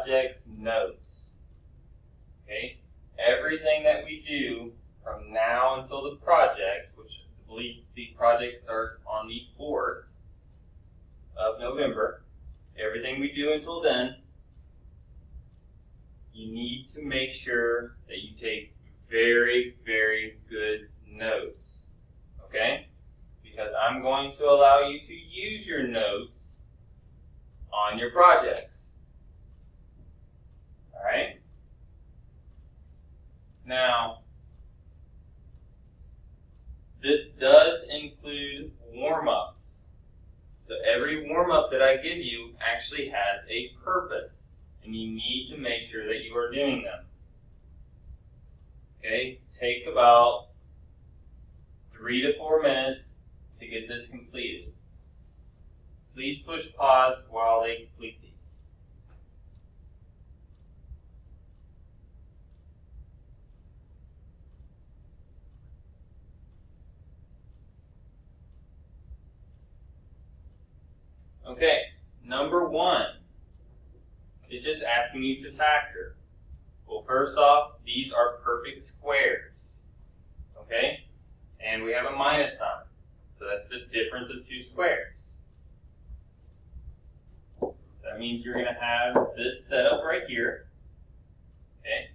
project's notes. Okay? Everything that we do from now until the project, which I believe the project starts on the 4th of November, everything we do until then, you need to make sure that you take very, very good notes. Okay? Because I'm going to allow you to use your notes on your projects. Alright? Now, this does include warm-ups. So every warm-up that I give you actually has a purpose, and you need to make sure that you are doing them. Okay? Take about 3 to 4 minutes to get this completed. Please push pause while they complete these. Okay, number 1 is just asking you to factor. Well, first off, these are perfect squares. Okay? And we have a minus sign. So that's the difference of 2 squares. So that means you're going to have this set up right here. Okay?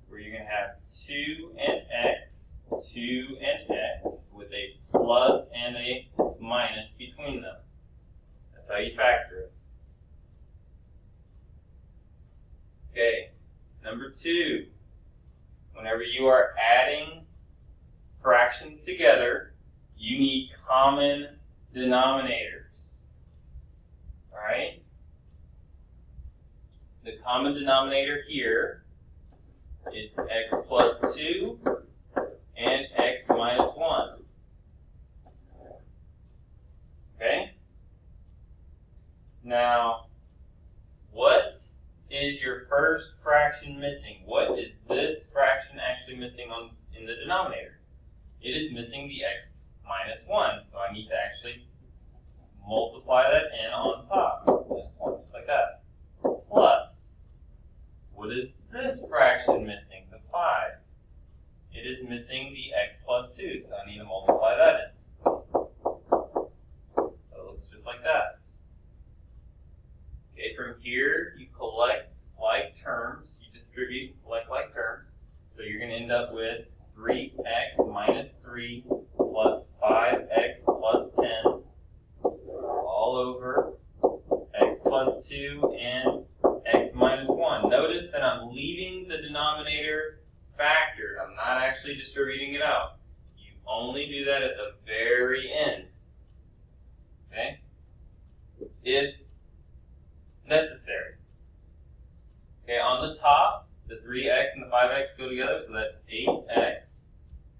Where you're going to have 2 and x, 2 and x, with a plus and a minus between them. That's how you factor it. Okay, number 2. Whenever you are adding fractions together, you need common denominators. Alright? The common denominator here is x plus 2 and x minus 1. Okay? Now, what is your first fraction missing? What is this fraction actually missing in the denominator? It is missing the x minus 1, so I need to actually multiply that in on top. That's one, just like that. Plus, what is this fraction missing? The 5. It is missing the x plus 2, so I need to multiply that in. So it looks just like that. Okay, from here, you collect like terms, you distribute like terms, so you're going to end up with 3x minus 3 plus 5x plus 10 all over x plus 2 and x minus 1. Notice that I'm leaving the denominator factored. I'm not actually distributing it out. You only do that at the very end. Okay? If necessary. Okay, on the top, the 3x and the 5x go together, so that's 8x.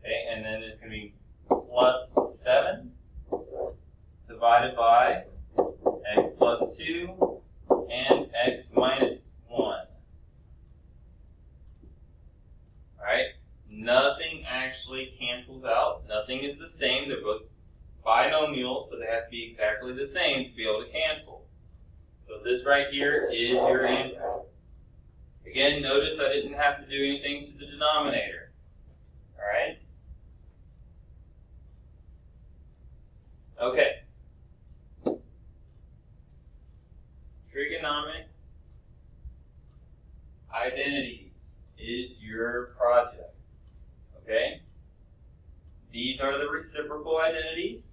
Okay, and then it's going to be plus 7 divided by x plus 2 and x minus 1. Alright, nothing actually cancels out. Nothing is the same. They're both binomials, so they have to be exactly the same to be able to cancel. So this right here is your answer. Again, notice I didn't have to do anything to the denominator. Alright? Okay. Trigonomic identities is your project. Okay? These are the reciprocal identities.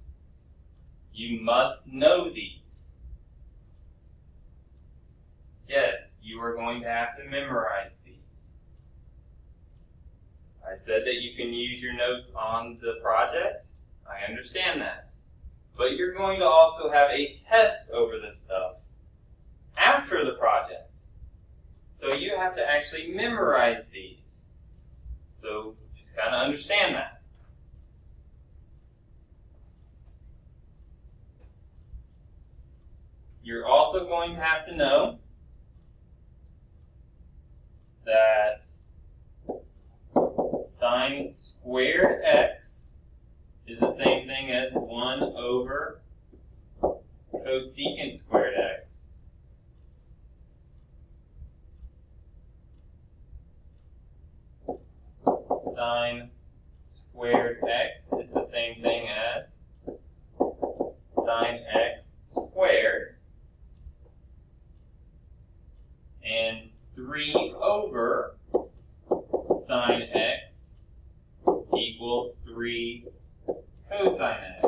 You must know these. Yes, you are going to have to memorize these. I said that you can use your notes on the project. I understand that. But you're going to also have a test over this stuff after the project. So you have to actually memorize these. So just kind of understand that. You're also going to have to know that sine squared x is the same thing as 1 over cosecant squared x. cosine squared x is the same thing as sine x squared. And 3 over sine x equals 3 cosine x.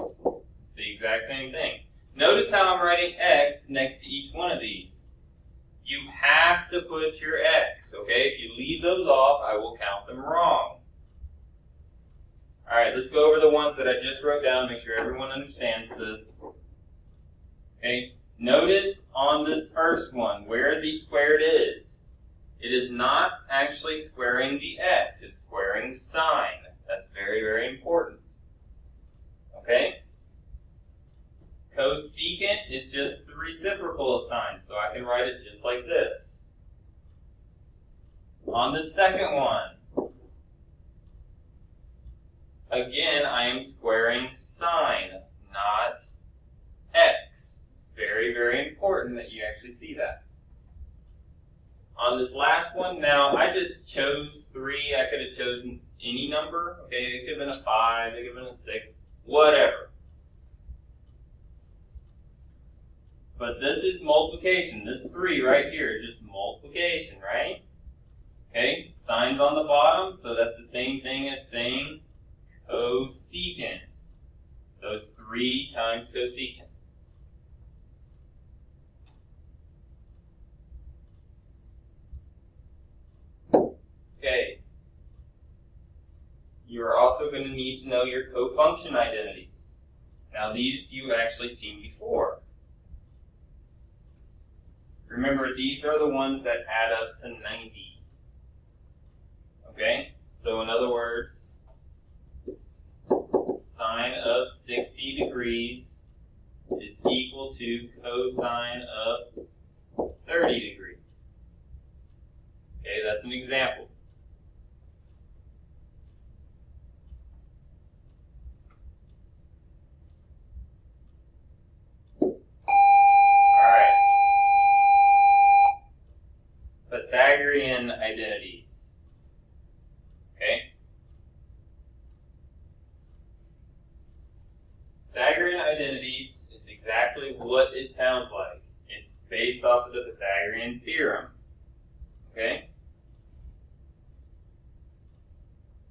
It's the exact same thing. Notice how I'm writing x next to each one of these. You have to put your x, okay? If you leave those off, I will count them wrong. Alright, let's go over the ones that I just wrote down, make sure everyone understands this. Okay, notice on this first one where the squared is. It is not actually squaring the x, it's squaring sine. That's very, very important. Okay? Cosecant is just the reciprocal of sine, so I can write it just like this. On the second one, again, I am squaring sine, not x. It's very, very important that you actually see that. On this last one, now I just chose 3. I could have chosen any number. Okay, it could have been a 5, it could have been a 6, whatever. But this is multiplication. This 3 right here is just multiplication, right? Okay, sine's on the bottom, so that's the same thing as saying cosecant. So it's 3 times cosecant. Okay. You are also going to need to know your cofunction identities. Now these you've actually seen before. Remember, these are the ones that add up to 90. Okay? So in other words, sine of 60 degrees is equal to cosine of 30 degrees. Okay, that's an example. Pythagorean identities. Okay? Pythagorean identities is exactly what it sounds like. It's based off of the Pythagorean theorem. Okay?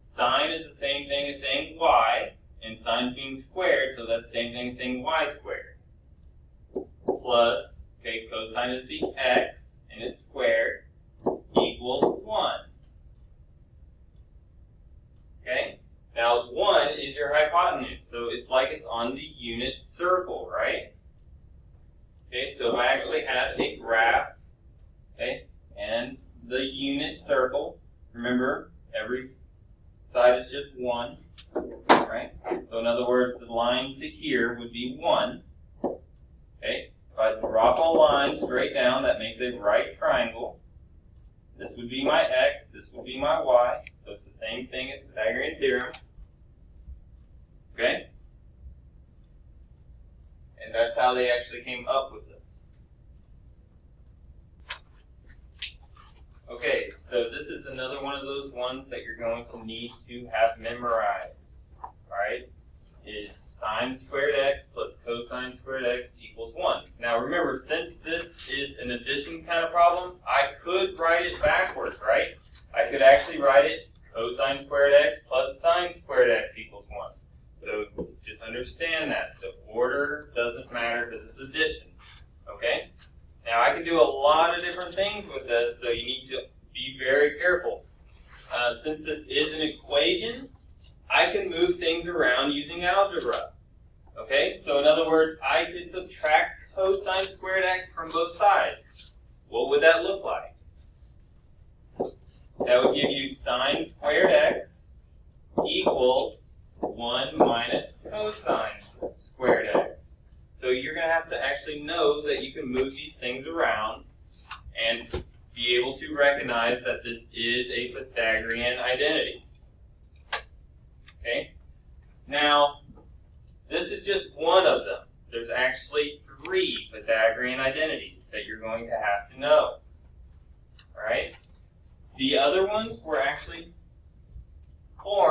Sine is the same thing as saying y, and sine being squared, so that's the same thing as saying y squared. Plus, okay, cosine is the x, and it's squared, equals 1. Okay? Now 1 is your hypotenuse, so it's like it's on the unit circle, right? Okay, so if I actually had a graph, okay, and the unit circle, remember, every side is just 1, right? So in other words, the line to here would be 1. Okay? If I drop a line straight down, that makes a right triangle. This would be my x, this would be my y. So it's the same thing as Pythagorean theorem. Okay? And that's how they actually came up with this. Okay, so this is another one of those ones that you're going to need to have memorized. Alright? Is sine squared x plus cosine squared x equals 1. Now remember, since this is an addition kind of problem, I could write it backwards, right? I could actually write it cosine squared x plus sine squared x equals 1. So just understand that. The order doesn't matter because it's addition. Okay? Now I can do a lot of different things with this, so you need to be very careful. Since this is an equation, I can move things around using algebra. Okay, so in other words, I could subtract cosine squared x from both sides. What would that look like? That would give you sine squared x equals 1 minus cosine squared x. So you're going to have to actually know that you can move these things around and be able to recognize that this is a Pythagorean identity. Okay? Now, this is just one of them. There's actually 3 Pythagorean identities that you're going to have to know. Alright? The other ones were actually formed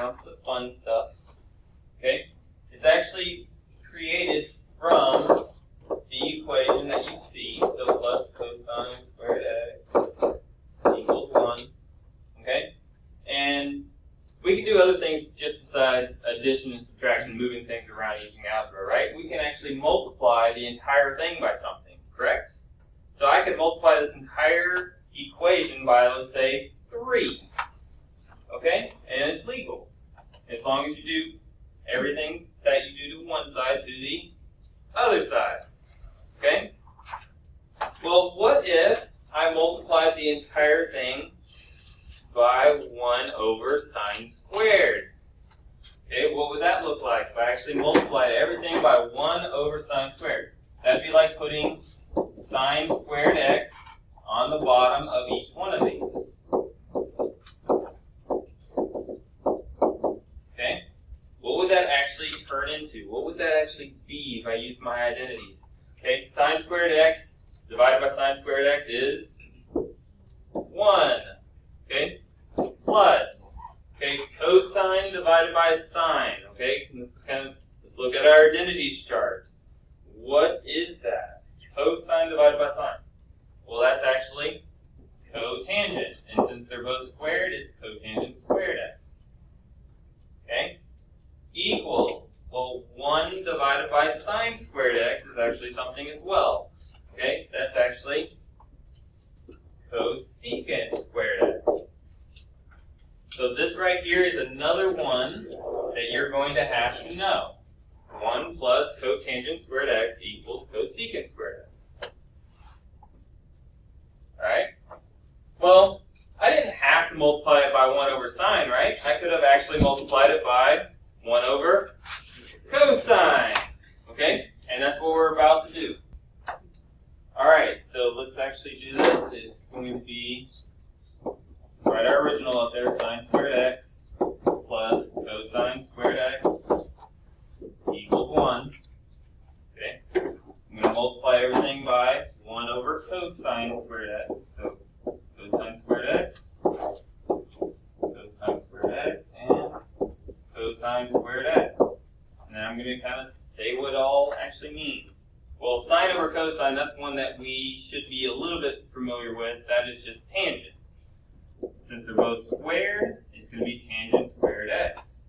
down to the fun stuff. Okay? It's actually created from the equation that you see, so plus cosine squared x equals 1. Okay? And we can do other things just besides addition and subtraction, moving things around using algebra, right? We can actually multiply the entire thing by something, correct? So I could multiply this entire equation by, let's say, 3. Okay? And it's legal. As long as you do everything that you do to one side to the other side. Okay? Well, what if I multiplied the entire thing by 1 over sine squared? Okay, what would that look like if I actually multiplied everything by 1 over sine squared? That'd be like putting sine squared x on the bottom of each one of these. Okay? What would that actually turn into? What would that actually be if I use my identities? Okay, sine squared x divided by sine squared x is 1. Okay? Plus, okay, cosine divided by sine. Okay, let's look at our identities chart. What is that? Cosine divided by sine. Well, that's actually cotangent, and since they're both squared, it's cotangent squared x. Okay, equals. Well, 1 divided by sine squared x is actually something as well. Okay, that's actually cosecant squared x. So this right here is another one that you're going to have to know. 1 plus cotangent squared x equals cosecant squared x. Alright? Well, I didn't have to multiply it by 1 over sine, right? I could have actually multiplied it by 1 over cosine. Okay? And that's what we're about to do. Alright, so let's actually do this. It's going to be, write our original up there, sine squared x plus cosine squared x equals 1. Okay? I'm going to multiply everything by 1 over cosine squared x. So cosine squared x, cosine squared x, and cosine squared x. And then I'm going to kind of say what it all actually means. Well, sine over cosine, that's one that we should be a little bit familiar with. That is just tangent. Since they're both squared, it's going to be tangent squared x.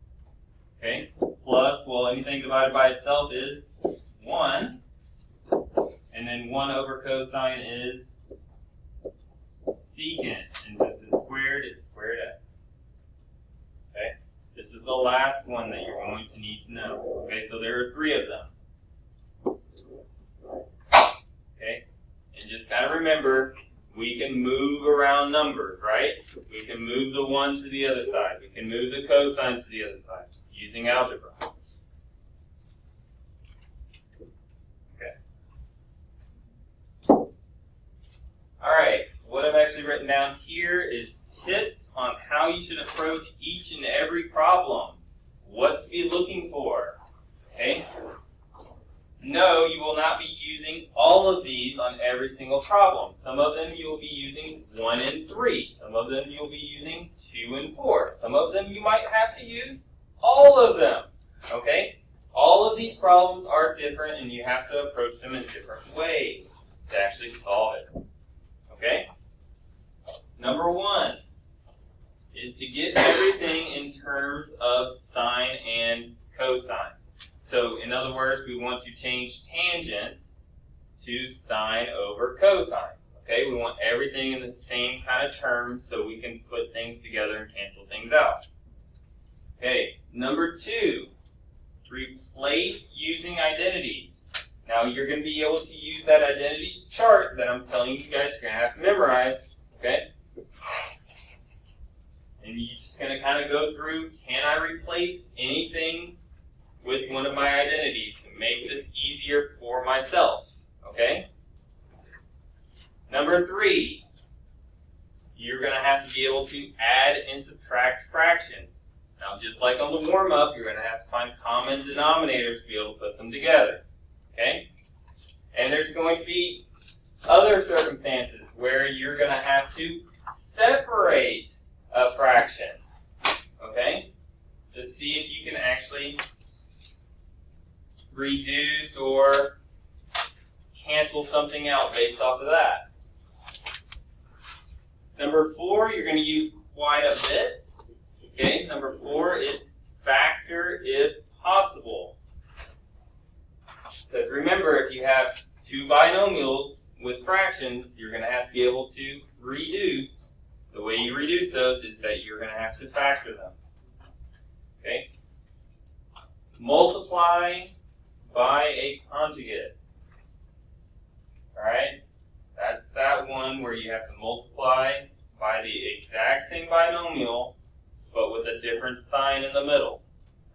Okay? Plus, well, anything divided by itself is 1. And then 1 over cosine is secant. And since it's squared x. Okay? This is the last one that you're going to need to know. Okay, so there are 3 of them. Okay? And just kind of remember, we can move around numbers, right? We can move the 1 to the other side. We can move the cosine to the other side using algebra. Okay. Alright, what I've actually written down here is tips on how you should approach each and every problem. What to be looking for. Okay? No, you will not be using all of these on every single problem. Some of them you will be using 1 and 3. Some of them you'll be using 2 and 4. Some of them you might have to use all of them. Okay? All of these problems are different and you have to approach them in different ways to actually solve it. Okay? Number 1 is to get everything in terms of sine and cosine. So, in other words, we want to change tangent to sine over cosine. Okay, we want everything in the same kind of terms so we can put things together and cancel things out. Okay, number 2, replace using identities. Now, you're going to be able to use that identities chart that I'm telling you guys you're going to have to memorize. Okay? And you're just going to kind of go through, can I replace anything with one of my identities to make this easier for myself? Okay? Number 3, you're going to have to be able to add and subtract fractions. Now, just like on the warm-up, you're going to have to find common denominators to be able to put them together. Okay? And there's going to be other circumstances where you're going to have to separate a fraction. Okay? see if you can actually reduce or cancel something out based off of that. Number 4, you're going to use quite a bit. Okay, number 4 is factor if possible. Because remember, if you have two binomials with fractions, you're going to have to be able to reduce. The way you reduce those is that you're going to have to factor them. Okay? Multiply by a conjugate. Alright? That's that one where you have to multiply by the exact same binomial, but with a different sign in the middle.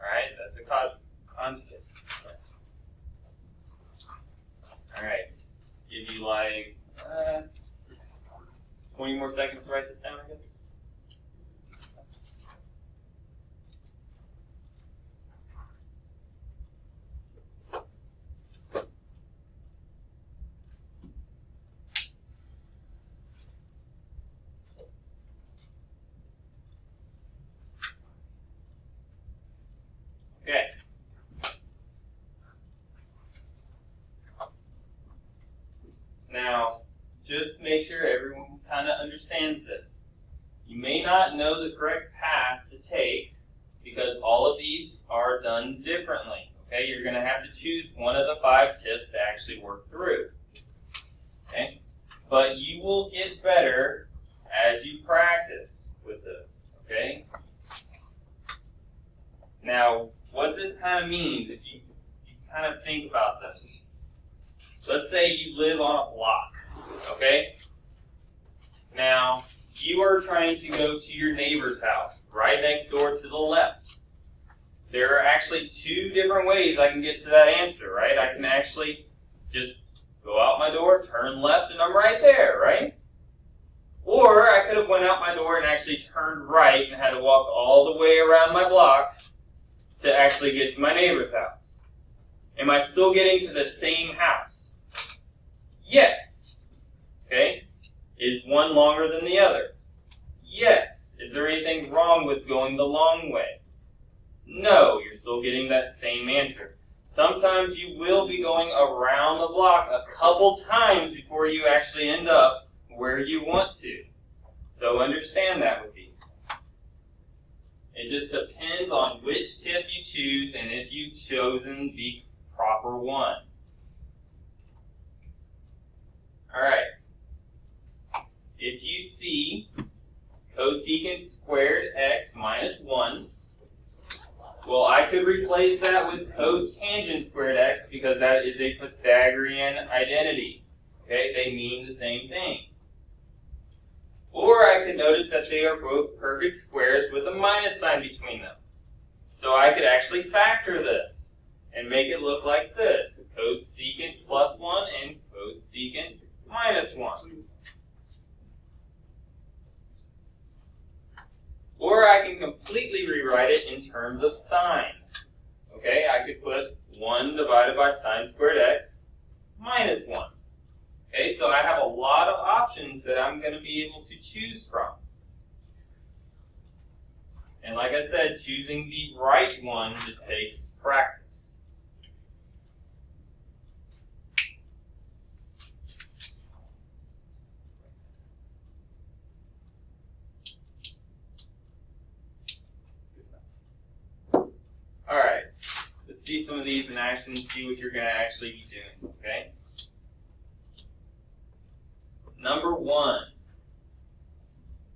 Alright? That's a conjugate. Alright. Give you like 20 more seconds to write this down, I guess. Okay. Now, just make sure everyone kind of understands this. You may not know the correct path to take because all of these are done differently. Okay, you're going to have to choose one of the 5 tips to actually work through. Okay, but you will get better as you practice with this. Okay. Now, what this kind of means, if you kind of think about this. Let's say you live on a block, okay? Now, you are trying to go to your neighbor's house, right next door to the left. There are actually 2 different ways I can get to that answer, right? I can actually just go out my door, turn left, and I'm right there, right? Or I could have went out my door and actually turned right and had to walk all the way around my block to actually get to my neighbor's house. Am I still getting to the same house? Yes. Okay. Is one longer than the other? Yes. Is there anything wrong with going the long way? No. You're still getting that same answer. Sometimes you will be going around the block a couple times before you actually end up where you want to. So understand that with these. It just depends on which tip you choose and if you've chosen the proper one. Alright, if you see cosecant squared x minus 1, well, I could replace that with cotangent squared x because that is a Pythagorean identity. Okay, they mean the same thing. Or I could notice that they are both perfect squares with a minus sign between them. So I could actually factor this and make it look like this. Cosecant plus 1 and cosecant minus 1. Or I can completely rewrite it in terms of sign. Okay, I could put 1 divided by sine squared x minus 1. Okay, so I have a lot of options that I'm going to be able to choose from. And like I said, choosing the right one just takes practice. Alright, let's see some of these in action and see what you're going to actually be doing, okay? Number 1,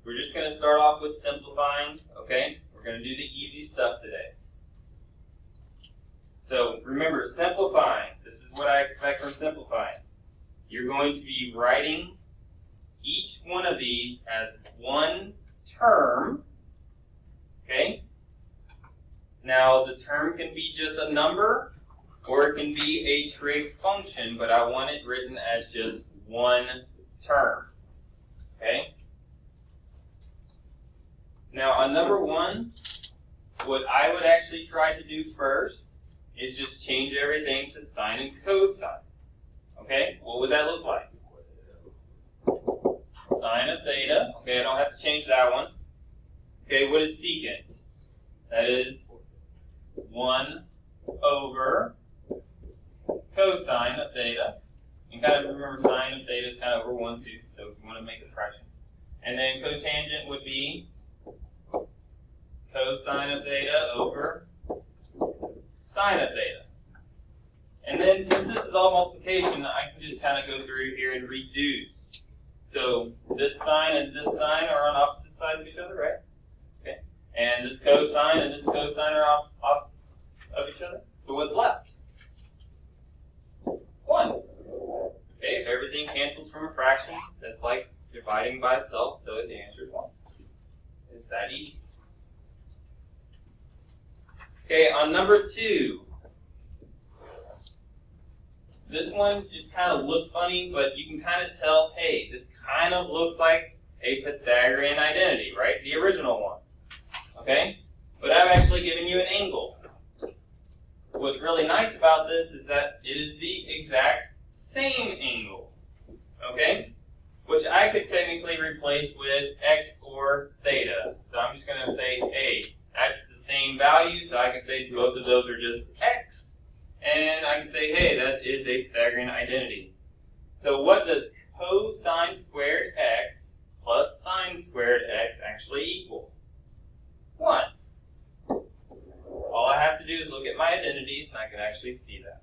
we're just going to start off with simplifying, okay? We're going to do the easy stuff today. So remember, simplifying, this is what I expect from simplifying. You're going to be writing each one of these as one term, okay? Now, the term can be just a number, or it can be a trig function, but I want it written as just one term, okay? Now, on number 1, what I would actually try to do first is just change everything to sine and cosine, okay? What would that look like? Sine of theta, okay, I don't have to change that one. Okay, what is secant? That is 1 over cosine of theta. And kind of remember sine of theta is kind of over 1, 2, so if you want to make a fraction. And then cotangent would be cosine of theta over sine of theta. And then since this is all multiplication, I can just kind of go through here and reduce. So this sine and this sine are on opposite sides of each other, right? Okay. And this cosine and this cosine are opposites of each other. So what's left? 1. Okay, if everything cancels from a fraction, that's like dividing by itself, so the answer is 1. It's that easy. Okay, on number 2. This one just kind of looks funny, but you can kind of tell, hey, this kind of looks like a Pythagorean identity, right? The original one. Okay? But I've actually given you an angle. What's really nice about this is that it is the exact same angle. Okay? Which I could technically replace with x or theta. So I'm just going to say, hey, that's the same value, so I can say both of those are just x. And I can say, hey, that is a Pythagorean identity. So what does cosine squared x plus sine squared x actually equal? 1. All I have to do is look at my identities, and I can actually see that.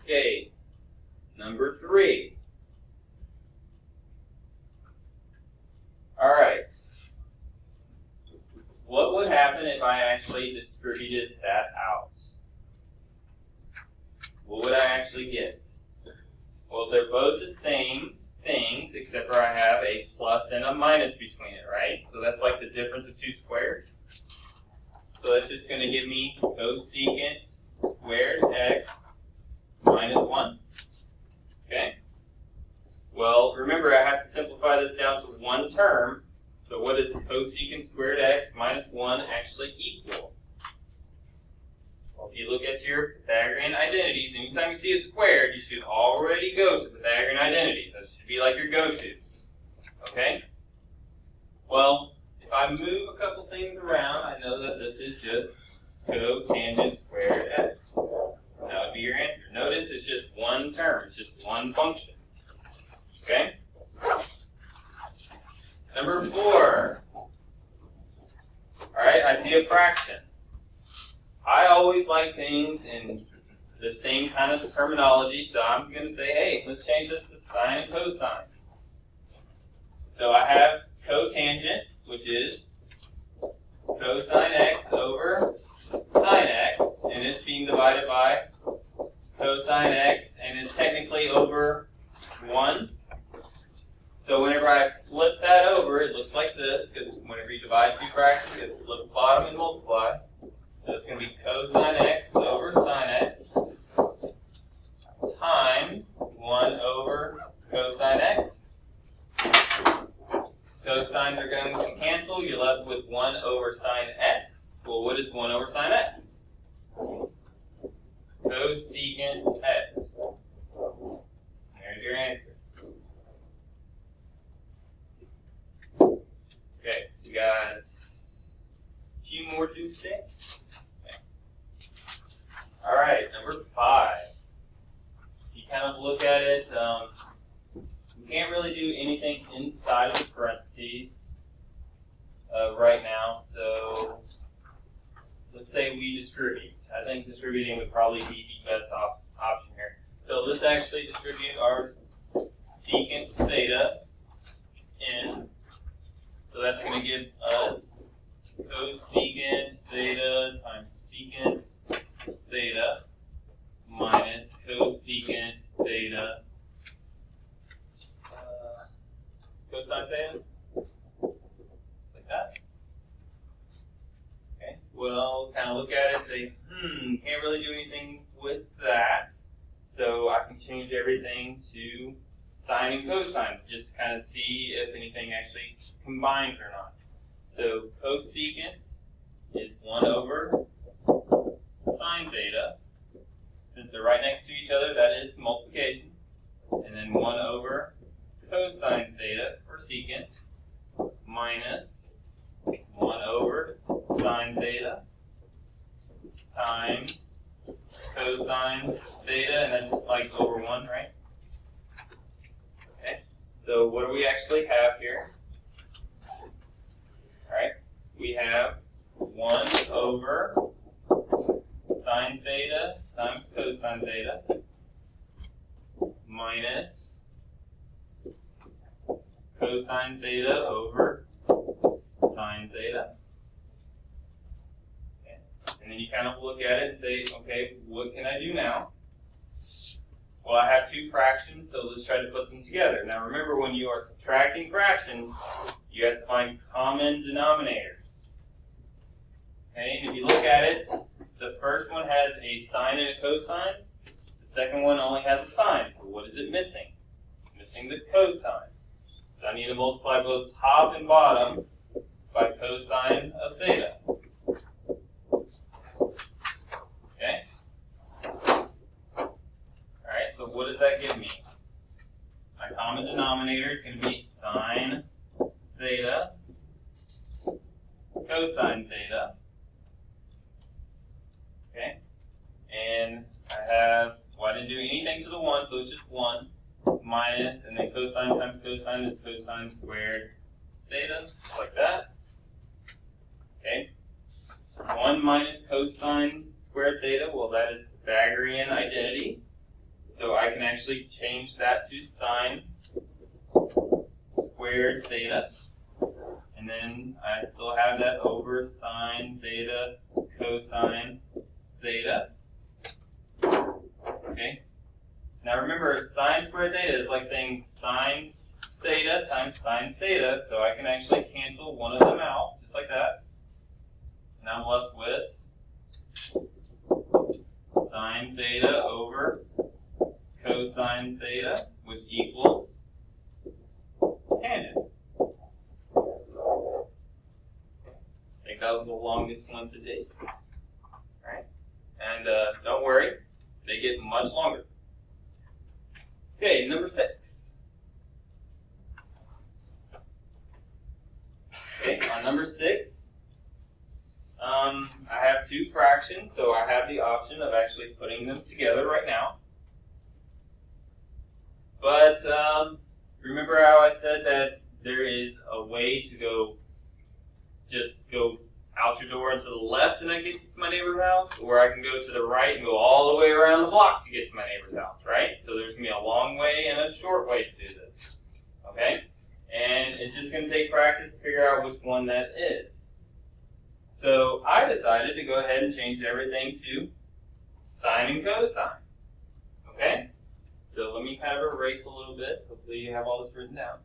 Okay, number 3. All right. What would happen if I actually distributed that out? What would I actually get? Well, they're both the same things, except for I have a plus and a minus between it, right? So that's like the difference of 2 squares. So that's just going to give me cosecant squared x minus 1. Okay? Well, remember I have to simplify this down to one term. So what does cosecant squared x minus 1 actually equal? Well, if you look at your Pythagorean identities, anytime you see a squared, you should already go to Pythagorean identities. That should be like your go-to. Okay? Well, if I move a couple things around, I know that this is just cotangent squared x. That would be your answer. Notice it's just one term. It's just one function. Okay? Number 4. Alright, I see a fraction. I always like things in the same kind of terminology, so I'm going to say, hey, let's change this to sine and cosine. So I have cotangent, which is cosine x over sine x, and it's being divided by cosine x, and it's technically over 1. So whenever I flip that over, it looks like this, because whenever you divide 2 fractions, you have to flip the bottom and multiply. So it's going to be cosine x over sine x times 1 over cosine x. Cosines are going to cancel. You're left with 1 over sine x. Well, what is 1 over sine x? Cosecant x. There's your answer. Okay, we got a few more to do today. Okay. All right, number 5. If you kind of look at it, we can't really do anything inside of the parentheses right now. So let's say we distribute. I think distributing would probably be the best option here. So let's actually distribute our secant theta in. So that's going to give us cosecant theta times secant theta minus cosecant theta cosine theta. Like that. Okay. Well, kind of look at it and say, can't really do anything with that. So I can change everything to sine and cosine, just kind of see if anything actually combines or not. So cosecant is 1 over sine theta. Since they're right next to each other, that is multiplication. And then 1 over cosine theta for secant minus 1 1 over sine theta times cosine theta, and that's like over 1, right? Okay, so what do we actually have here? Alright, we have 1 over sine theta times cosine theta minus cosine theta over sine theta. Okay. And then you kind of look at it and say, okay, what can I do now? Well, I have two fractions, so let's try to put them together. Now remember, when you are subtracting fractions, you have to find common denominators. Okay, and if you look at it, the first one has a sine and a cosine. The second one only has a sine. So what is it missing? It's missing the cosine. So I need to multiply both top and bottom by cosine of theta. Okay? Alright, so what does that give me? My common denominator is going to be sine theta, cosine theta. Okay? And I have, well, I didn't do anything to the 1, so it's just 1 minus, and then cosine times cosine is cosine squared theta, just like that. Okay? 1 minus cosine squared theta, well, that is Pythagorean identity. So I can actually change that to sine squared theta. And then I still have that over sine theta cosine theta. Okay? Now remember, sine squared theta is like saying sine theta times sine theta, so I can actually cancel one of them out, just like that. And I'm left with sine theta over cosine theta, which equals tangent. I think that was the longest one to date. Alright? And don't worry, they get much longer. Okay, number 6. Okay, on number 6, I have two fractions, so I have the option of actually putting them together right now. But remember how I said that there is a way to just go out your door and to the left and I get to my neighbor's house, or I can go to the right and go all the way around the block to get to my neighbor's house, right? So there's going to be a long way and a short way to do this, okay? And it's just going to take practice to figure out which one that is. So I decided to go ahead and change everything to sine and cosine, okay? So let me kind of erase a little bit. Hopefully you have all this written down.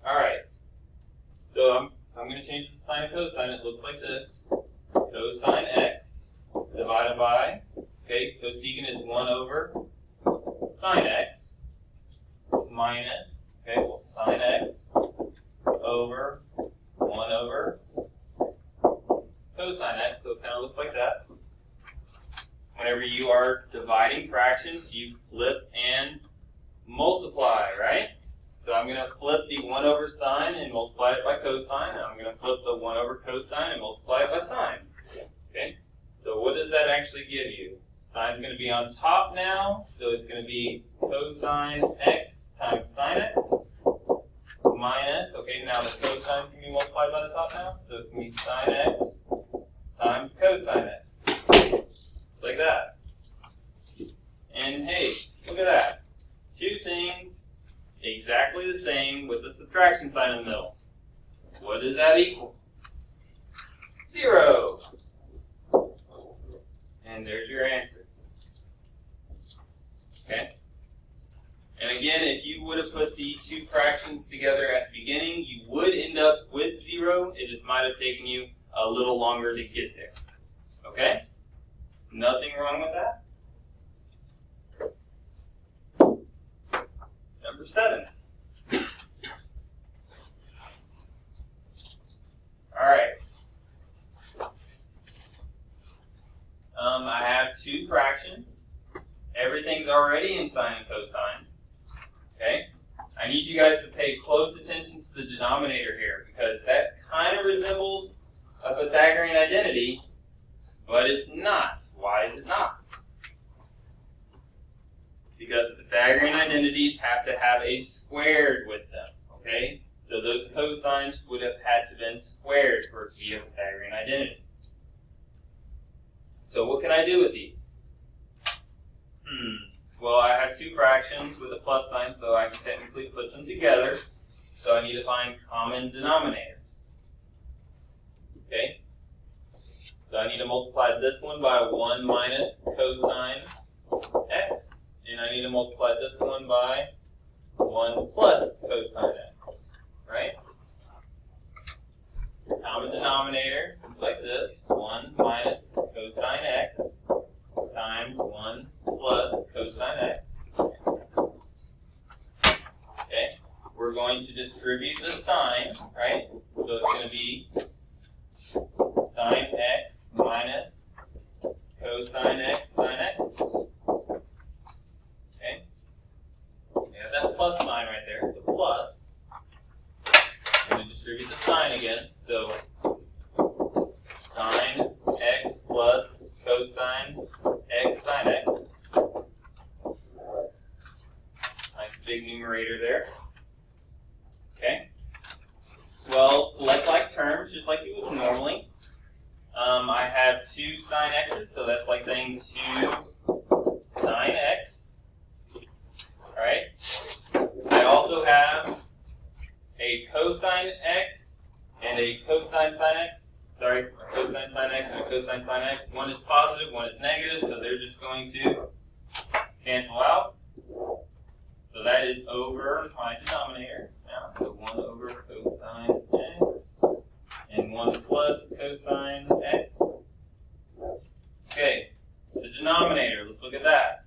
All right. So I'm going to change the sine and cosine. It looks like this. Cosine x divided by, okay, cosecant is 1 over sine x minus, okay, well, sine x over 1 over cosine x. So it kind of looks like that. Whenever you are dividing fractions, you flip and multiply, right? So I'm going to flip the 1 over sine and multiply it by cosine. And I'm going to flip the 1 over cosine and multiply it by sine. Okay? So what does that actually give you? Sine's going to be on top now, so it's going to be cosine x times sine x minus, okay, now the cosine's going to be multiplied by the top now, so it's going to be sine x times cosine x. Just like that. And hey, look at that. Two things exactly the same with the subtraction sign in the middle. What does that equal? 0. And there's your answer. Okay? And again, if you would have put the two fractions together at the beginning, you would end up with 0. It just might have taken you a little longer to get there. Okay? Nothing wrong with that. Number 7. All right. I have two fractions. Everything's already in sine and cosine. Okay. I need need you guys to pay close attention to the denominator here, because that kind of resembles a Pythagorean identity, but it's not. Why is it not? Because the Pythagorean identities have to have a squared with them, okay? So those cosines would have had to been squared for it to be a Pythagorean identity. So what can I do with these? Well, I have two fractions with a plus sign, so I can technically put them together. So I need to find common denominators. Okay? So I need to multiply this one by 1 minus cosine x. And I need to multiply this one by 1 plus cosine x. Right? Common denominator is like this. 1 minus cosine x times 1 plus cosine x. Okay? We're going to distribute the sign, right? So it's going to be sine x minus cosine x sine x. Okay? We have that plus sign right there. So plus. I'm going to distribute the sign again. So sine x plus cosine x sine x. Nice big numerator there. Okay. Well, like terms, just like you would normally. I have 2 sine x's, so that's like saying 2 sine x. Alright? I also have a cosine x and a cosine sine x. Sorry, a cosine sine x and a cosine sine x. One is positive, one is negative, so they're just going to cancel out. So that is over my denominator now. So 1 over cosine x and 1 plus cosine x. Okay, the denominator, let's look at that.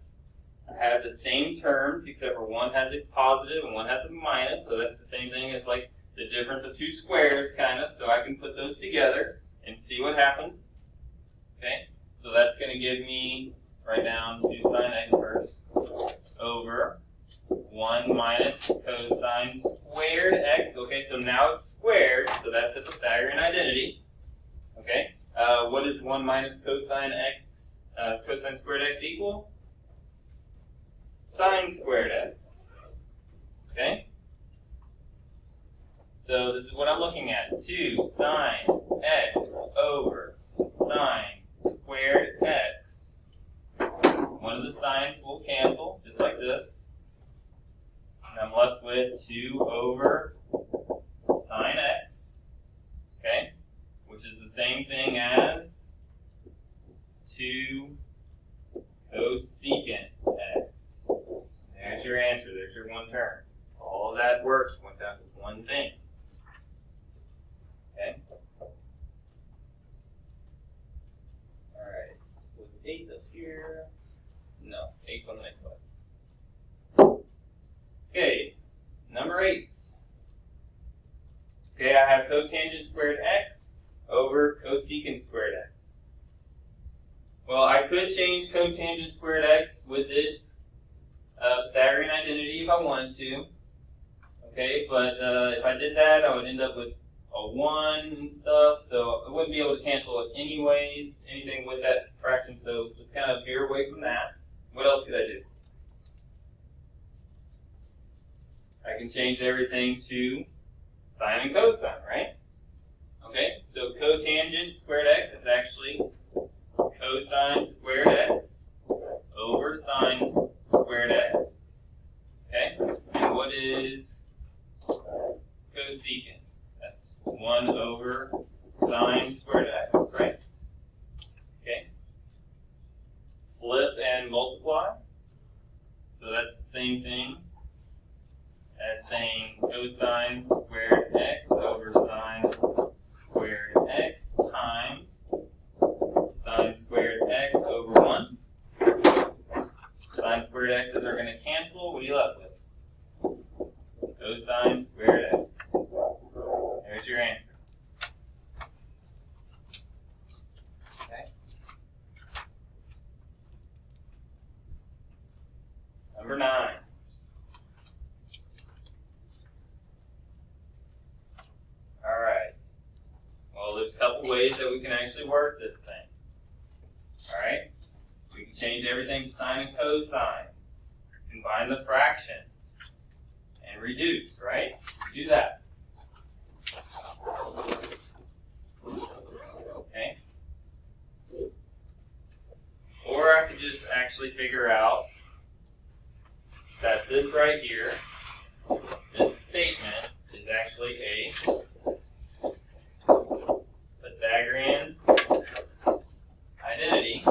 I have the same terms, except for one has a positive and one has a minus, so that's the same thing as like the difference of two squares, kind of. So I can put those together and see what happens. Okay, so that's going to give me, write down 2 sine x first, over 1 minus cosine squared x. Okay, so now it's squared, so that's a Pythagorean identity. Okay, what is 1 minus cosine x, cosine squared x equal? Sine squared x. Okay? So this is what I'm looking at. 2 sine x over sine squared x. One of the signs will cancel, just like this. And I'm left with 2 over sine x. Okay? Which is the same thing as 2 cosecant x. There's your answer. There's your one term. All of that work went down to one thing. Okay? Alright. Was 8 up here? No. 8's on the next slide. Okay. Number 8. Okay, I have cotangent squared x over cosecant squared x. Well, I could change cotangent squared x with its Pythagorean identity if I wanted to. Okay, but if I did that, I would end up with a 1 and stuff, so I wouldn't be able to cancel it anyways, anything with that fraction, so let's kind of veer away from that. What else could I do? I can change everything to sine and cosine, right? Okay, so cotangent squared x is actually cosine squared x over sine squared x. Okay, and what is cosecant? That's 1 over sine squared x, right? Okay. Flip and multiply. So that's the same thing as saying cosine squared x over sine squared x times sine squared x over 1. Sine squared x's are going to cancel. What are you left with? Cosine squared x. There's your answer. Okay. Number 9. ways that we can actually work this thing. Alright? We can change everything to sine and cosine. Combine the fractions. And reduce, right? Do that. Okay? Or I could just actually figure out that this right here, this statement, is actually a Pythagorean identity.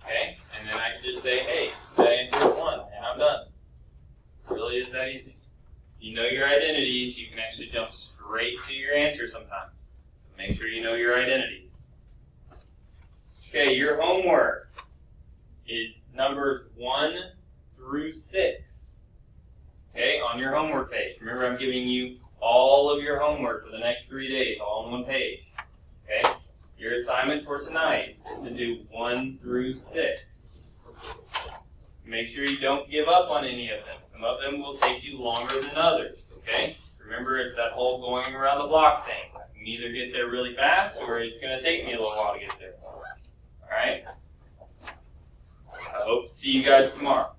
Okay? And then I can just say, hey, that answer is 1, and I'm done. It really is that easy. If you know your identities, you can actually jump straight to your answer sometimes. So make sure you know your identities. Okay, your homework is numbers 1 through 6. Okay, on your homework page. Remember, I'm giving you all of your homework for the next 3 days, all on one page. Okay, your assignment for tonight is to do 1 through 6. Make sure you don't give up on any of them. Some of them will take you longer than others. Okay, remember, it's that whole going around the block thing. I can either get there really fast, or it's going to take me a little while to get there. All right. I hope to see you guys tomorrow.